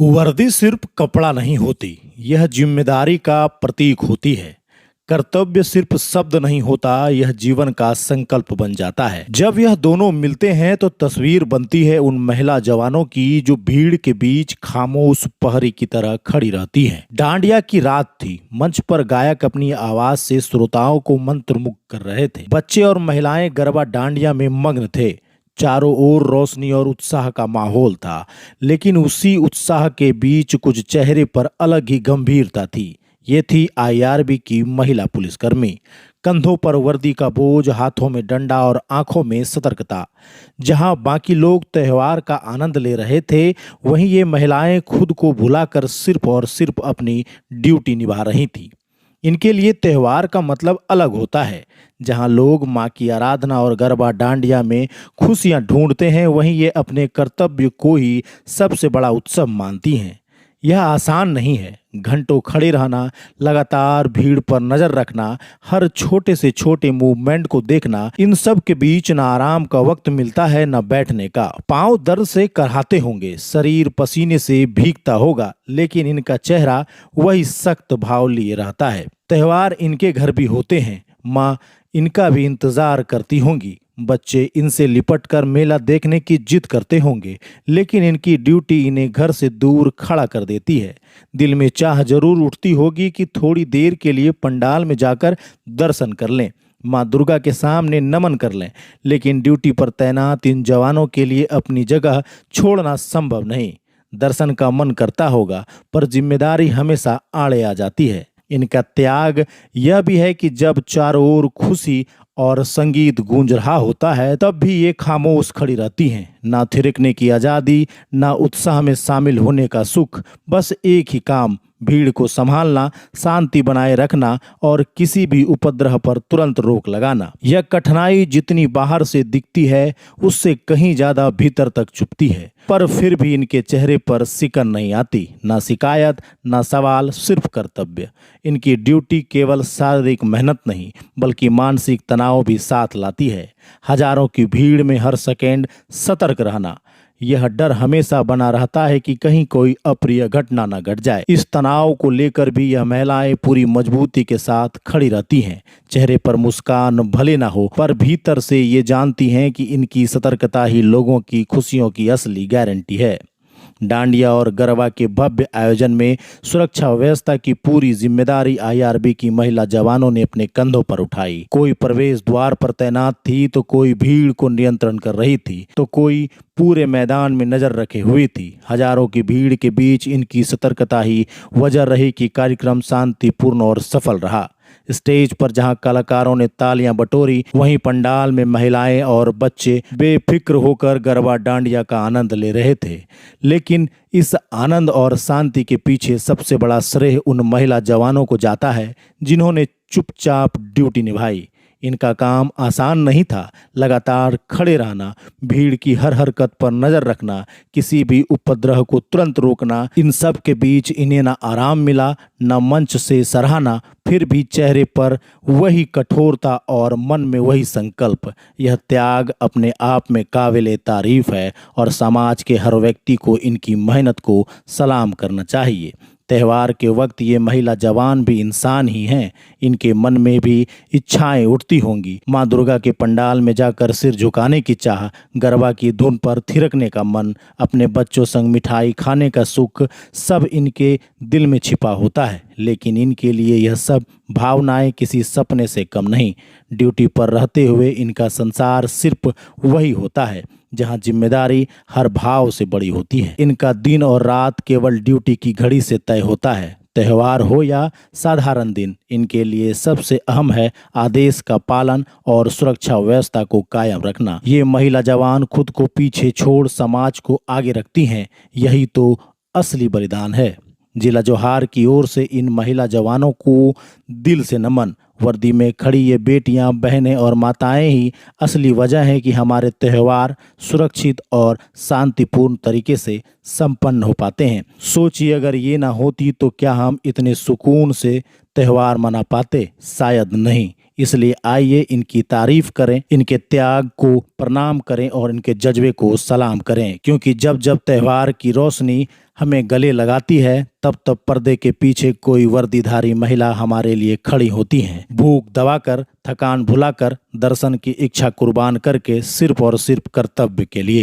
वर्दी सिर्फ कपड़ा नहीं होती, यह जिम्मेदारी का प्रतीक होती है। कर्तव्य सिर्फ शब्द नहीं होता, यह जीवन का संकल्प बन जाता है। जब यह दोनों मिलते हैं तो तस्वीर बनती है उन महिला जवानों की जो भीड़ के बीच खामोश प्रहरी की तरह खड़ी रहती हैं। डांडिया की रात थी। मंच पर गायक अपनी आवाज से श्रोताओं को मंत्रमुग्ध कर रहे थे। बच्चे और महिलाएं गरबा डांडिया में मग्न थे। चारों ओर रोशनी और उत्साह का माहौल था, लेकिन उसी उत्साह के बीच कुछ चेहरे पर अलग ही गंभीरता थी। ये थी आईआरबी की महिला पुलिसकर्मी। कंधों पर वर्दी का बोझ, हाथों में डंडा और आंखों में सतर्कता। जहां बाकी लोग त्योहार का आनंद ले रहे थे, वहीं ये महिलाएं खुद को भुलाकर सिर्फ और सिर्फ अपनी ड्यूटी निभा रही थी। इनके लिए त्योहार का मतलब अलग होता है। जहां लोग माँ की आराधना और गरबा डांडिया में खुशियां ढूंढते हैं, वहीं ये अपने कर्तव्य को ही सबसे बड़ा उत्सव मानती हैं। यह आसान नहीं है। घंटों खड़े रहना, लगातार भीड़ पर नजर रखना, हर छोटे से छोटे मूवमेंट को देखना, इन सब के बीच न आराम का वक्त मिलता है न बैठने का। पांव दर्द से कराहते होंगे, शरीर पसीने से भीगता होगा, लेकिन इनका चेहरा वही सख्त भाव लिए रहता है। त्योहार इनके घर भी होते हैं। माँ इनका भी इंतजार करती होंगी। बच्चे इनसे लिपटकर मेला देखने की जिद करते होंगे, लेकिन इनकी ड्यूटी इन्हें घर से दूर खड़ा कर देती है। दिल में चाह जरूर उठती होगी कि थोड़ी देर के लिए पंडाल में जाकर दर्शन कर लें, माँ दुर्गा के सामने नमन कर लें, लेकिन ड्यूटी पर तैनात इन जवानों के लिए अपनी जगह छोड़ना संभव नहीं। दर्शन का मन करता होगा, पर जिम्मेदारी हमेशा आड़े आ जाती है। इनका त्याग यह भी है कि जब चारों ओर खुशी और संगीत गूंज रहा होता है, तब भी ये खामोश खड़ी रहती हैं। ना थिरकने की आज़ादी, ना उत्साह में शामिल होने का सुख, बस एक ही काम, भीड़ को संभालना, शांति बनाए रखना और किसी भी उपद्रव पर तुरंत रोक लगाना। यह कठिनाई जितनी बाहर से दिखती है, उससे कहीं ज्यादा भीतर तक छुपती है। पर फिर भी इनके चेहरे पर सिकन नहीं आती, ना शिकायत, ना सवाल, सिर्फ कर्तव्य। इनकी ड्यूटी केवल शारीरिक मेहनत नहीं, बल्कि मानसिक तनाव भी साथ लाती है। हजारों की भीड़ में हर सेकेंड सतर्क रहना, यह डर हमेशा बना रहता है कि कहीं कोई अप्रिय घटना न घट जाए। इस तनाव को लेकर भी यह महिलाएं पूरी मजबूती के साथ खड़ी रहती हैं। चेहरे पर मुस्कान भले ना हो, पर भीतर से ये जानती हैं कि इनकी सतर्कता ही लोगों की खुशियों की असली गारंटी है। डांडिया और गरबा के भव्य आयोजन में सुरक्षा व्यवस्था की पूरी जिम्मेदारी आईआरबी की महिला जवानों ने अपने कंधों पर उठाई। कोई प्रवेश द्वार पर तैनात थी, तो कोई भीड़ को नियंत्रण कर रही थी, तो कोई पूरे मैदान में नजर रखे हुई थी। हजारों की भीड़ के बीच इनकी सतर्कता ही वजह रही कि कार्यक्रम शांतिपूर्ण और सफल रहा। स्टेज पर जहां कलाकारों ने तालियां बटोरी, वहीं पंडाल में महिलाएं और बच्चे बेफिक्र होकर गरबा डांडिया का आनंद ले रहे थे। लेकिन इस आनंद और शांति के पीछे सबसे बड़ा श्रेय उन महिला जवानों को जाता है जिन्होंने चुपचाप ड्यूटी निभाई। इनका काम आसान नहीं था। लगातार खड़े रहना, भीड़ की हर हरकत पर नजर रखना, किसी भी उपद्रव को तुरंत रोकना, इन सब के बीच इन्हें ना आराम मिला, न मंच से सराहना, फिर भी चेहरे पर वही कठोरता और मन में वही संकल्प। यह त्याग अपने आप में काबिले तारीफ है और समाज के हर व्यक्ति को इनकी मेहनत को सलाम करना चाहिए। त्योहार के वक्त ये महिला जवान भी इंसान ही हैं। इनके मन में भी इच्छाएं उठती होंगी। माँ दुर्गा के पंडाल में जाकर सिर झुकाने की चाह, गरबा की धुन पर थिरकने का मन, अपने बच्चों संग मिठाई खाने का सुख, सब इनके दिल में छिपा होता है। लेकिन इनके लिए यह सब भावनाएं किसी सपने से कम नहीं। ड्यूटी पर रहते हुए इनका संसार सिर्फ वही होता है जहां जिम्मेदारी हर भाव से बड़ी होती है। इनका दिन और रात केवल ड्यूटी की घड़ी से तय होता है। त्योहार हो या साधारण दिन, इनके लिए सबसे अहम है आदेश का पालन और सुरक्षा व्यवस्था को कायम रखना। ये महिला जवान खुद को पीछे छोड़ समाज को आगे रखती हैं। यही तो असली बलिदान है। जिला जोहार की ओर से इन महिला जवानों को दिल से नमन। वर्दी में खड़ी ये बेटियां, बहनें और माताएं ही असली वजह है कि हमारे त्यौहार सुरक्षित और शांतिपूर्ण तरीके से संपन्न हो पाते हैं। सोचिए, अगर ये ना होती तो क्या हम इतने सुकून से त्यौहार मना पाते? शायद नहीं। इसलिए आइए इनकी तारीफ करें, इनके त्याग को प्रणाम करें और इनके जज्बे को सलाम करें, क्योंकि जब जब त्यौहार की रोशनी हमें गले लगाती है, तब तब पर्दे के पीछे कोई वर्दीधारी महिला हमारे लिए खड़ी होती हैं। भूख दबाकर, थकान भुलाकर, दर्शन की इच्छा कुर्बान करके, सिर्फ और सिर्फ कर्तव्य के लिए।